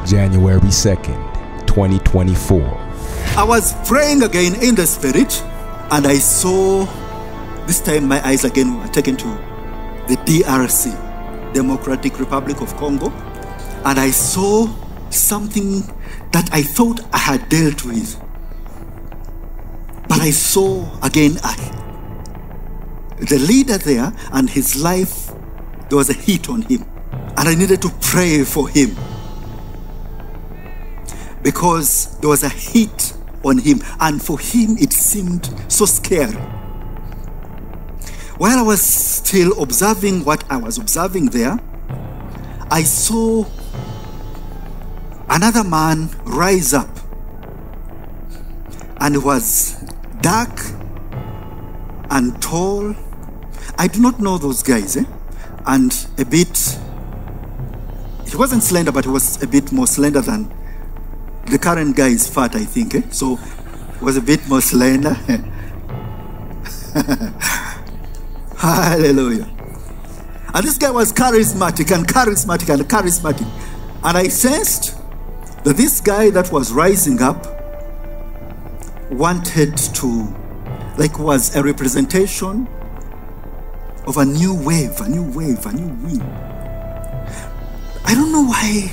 January 2nd, 2024. I was praying again in the spirit, and I saw, this time my eyes again were taken to the DRC, Democratic Republic of Congo, and I saw something that I thought I had dealt with. But I saw again the leader there, and his life, there was a hit on him. And I needed to pray for him, because there was a hit on him, and for him it seemed so scary. While I was still observing what I was observing there, I saw another man rise up, and he was dark and tall. I do not know those guys, and a bit, he wasn't slender, but he was a bit more slender than the current guy is fat, I think. So he was a bit more slender. Hallelujah. And this guy was charismatic and charismatic and charismatic. And I sensed that this guy that was rising up wanted to, like, was a representation of a new wave, a new wave, a new wind. I don't know why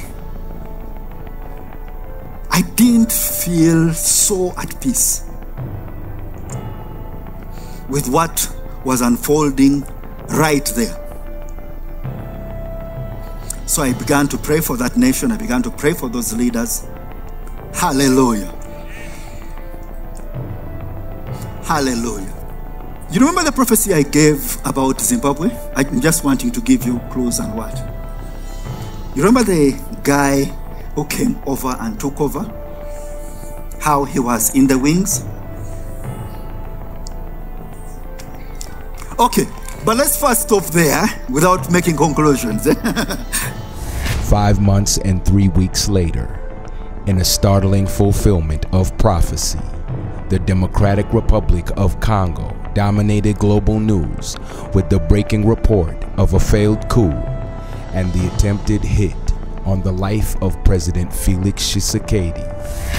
I didn't feel so at peace with what was unfolding right there. So I began to pray for that nation. I began to pray for those leaders. Hallelujah. Hallelujah. You remember the prophecy I gave about Zimbabwe? I'm just wanting to give you clues and what. You remember the guy who came over and took over? How he was in the wings? Okay, but let's first stop there without making conclusions. 5 months and 3 weeks later, in a startling fulfillment of prophecy, the Democratic Republic of Congo dominated global news with the breaking report of a failed coup and the attempted hit on the life of President Felix Tshisekedi.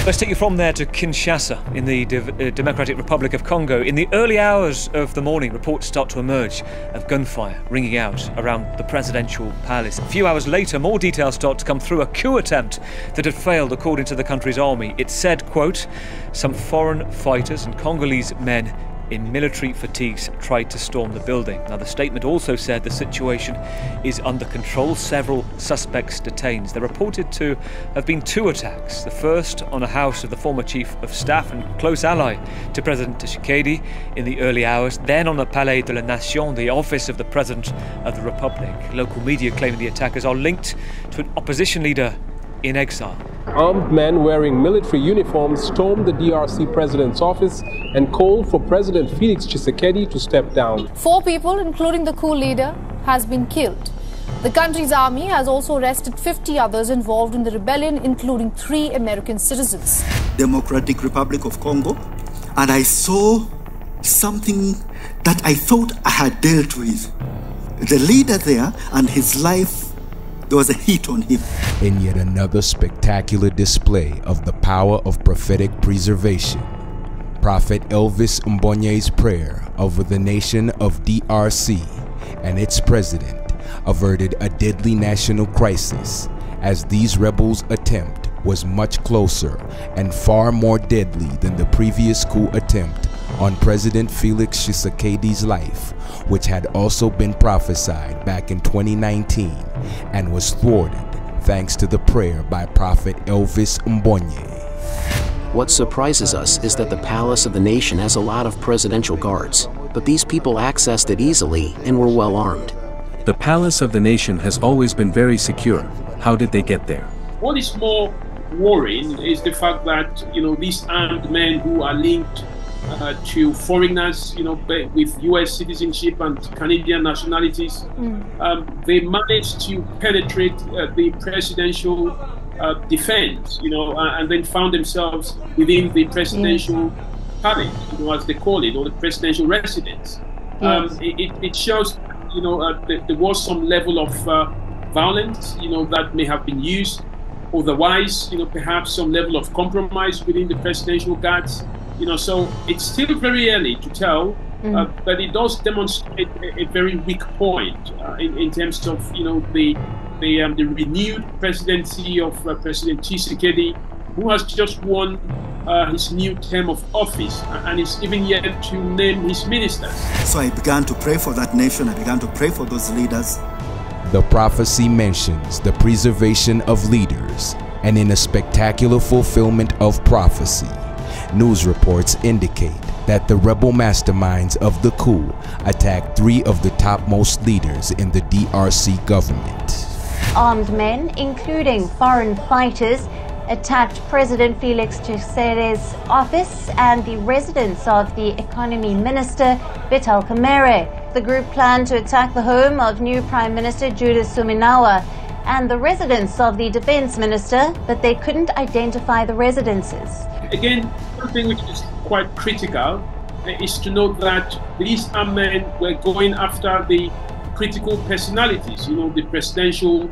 Let's take you from there to Kinshasa in the Democratic Republic of Congo. In the early hours of the morning, reports start to emerge of gunfire ringing out around the presidential palace. A few hours later, more details start to come through, a coup attempt that had failed according to the country's army. It said, quote, some foreign fighters and Congolese men in military fatigues tried to storm the building. Now, the statement also said the situation is under control. Several suspects detained. There reported to have been 2 attacks. The first on a house of the former chief of staff and close ally to President Tshisekedi in the early hours. Then on the Palais de la Nation, the office of the President of the Republic. Local media claiming the attackers are linked to an opposition leader in exile. Armed men wearing military uniforms stormed the DRC president's office and called for President Felix Tshisekedi to step down. 4 people, including the coup leader, has been killed. The country's army has also arrested 50 others involved in the rebellion, including 3 American citizens. Democratic Republic of Congo, and I saw something that I thought I had dealt with. The leader there, and his life, there was a hit on him. In yet another spectacular display of the power of prophetic preservation, Prophet Elvis Mbonye's prayer over the nation of DRC and its president averted a deadly national crisis, as these rebels' attempt was much closer and far more deadly than the previous coup attempt on President Felix Tshisekedi's life, which had also been prophesied back in 2019 and was thwarted thanks to the prayer by Prophet Elvis Mbonye. What surprises us is that the palace of the nation has a lot of presidential guards, but these people accessed it easily and were well armed. The palace of the nation has always been very secure. How did they get there? What is more worrying is the fact that, these armed men who are linked to foreigners, with U.S. citizenship and Canadian nationalities, they managed to penetrate the presidential defense, and then found themselves within the presidential palace, as they call it, or the presidential residence. It shows, there was some level of violence, that may have been used otherwise, perhaps some level of compromise within the presidential guards. So it's still very early to tell, but it does demonstrate a very weak point in terms of, the renewed presidency of President Tshisekedi, who has just won his new term of office and is even yet to name his ministers. So I began to pray for that nation. I began to pray for those leaders. The prophecy mentions the preservation of leaders, and in a spectacular fulfillment of prophecy, news reports indicate that the rebel masterminds of the coup attacked 3 of the topmost leaders in the DRC government. Armed men, including foreign fighters, attacked President Felix Tshisekedi's office and the residence of the economy minister, Vital Kamerhe. The group planned to attack the home of new Prime Minister Judith Suminawa and the residence of the defense minister, but they couldn't identify the residences. Again, something which is quite critical is to note that these armed men were going after the critical personalities, the presidential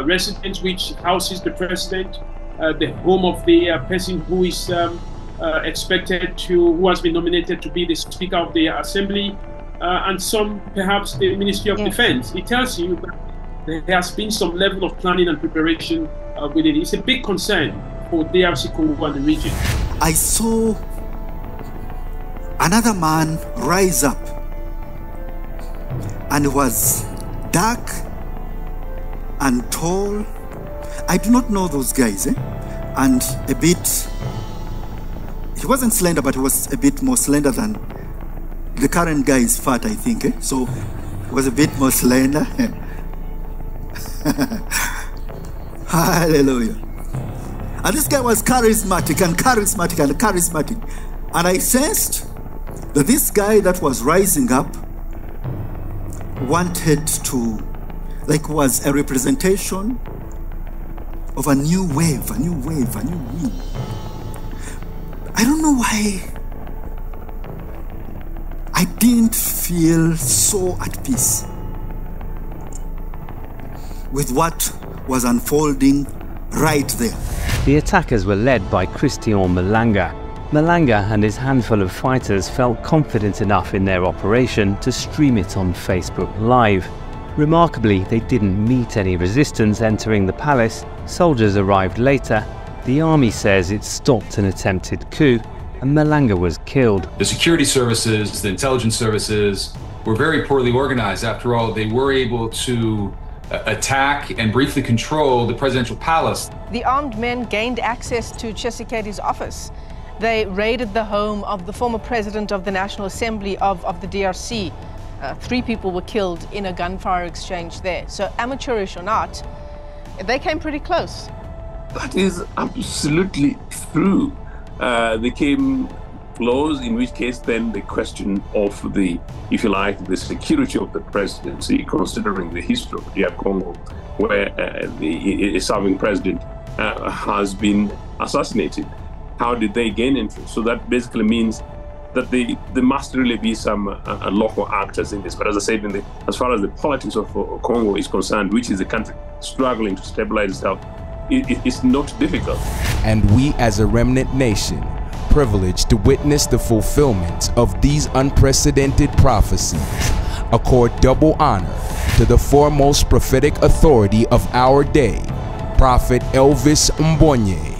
residence which houses the president, the home of the person who is who has been nominated to be the Speaker of the Assembly, and some perhaps the Ministry of Defense. It tells you that there has been some level of planning and preparation within it. It's a big concern for DRC Congo and the region. I saw another man rise up, and he was dark and tall. I do not know those guys, and a bit, he wasn't slender, but he was a bit more slender than the current guy is fat, I think, so he was a bit more slender. Hallelujah. And this guy was charismatic and charismatic and charismatic, and I sensed that this guy that was rising up wanted to, was a representation of a new wave, a new wave, a new wind. I don't know why I didn't feel so at peace with what was unfolding right there. The attackers were led by Christian Malanga. Malanga and his handful of fighters felt confident enough in their operation to stream it on Facebook Live. Remarkably, they didn't meet any resistance entering the palace. Soldiers arrived later. The army says it stopped an attempted coup, and Malanga was killed. The security services, the intelligence services were very poorly organized. After all, they were able to attack and briefly control the presidential palace. The armed men gained access to Tshisekedi's office. They raided the home of the former president of the National Assembly of the DRC. 3 people were killed in a gunfire exchange there. So amateurish or not, they came pretty close. That is absolutely true. They came close, in which case then the question of the, if you like, the security of the presidency, considering the history of DR Congo, where a serving president has been assassinated. How did they gain entrance? So that basically means that there must really be some local actors in this. But as I said, as far as the politics of Congo is concerned, which is a country struggling to stabilize itself, it's not difficult. And we as a remnant nation, privileged to witness the fulfillment of these unprecedented prophecies, accord double honor to the foremost prophetic authority of our day, Prophet Elvis Mbonye.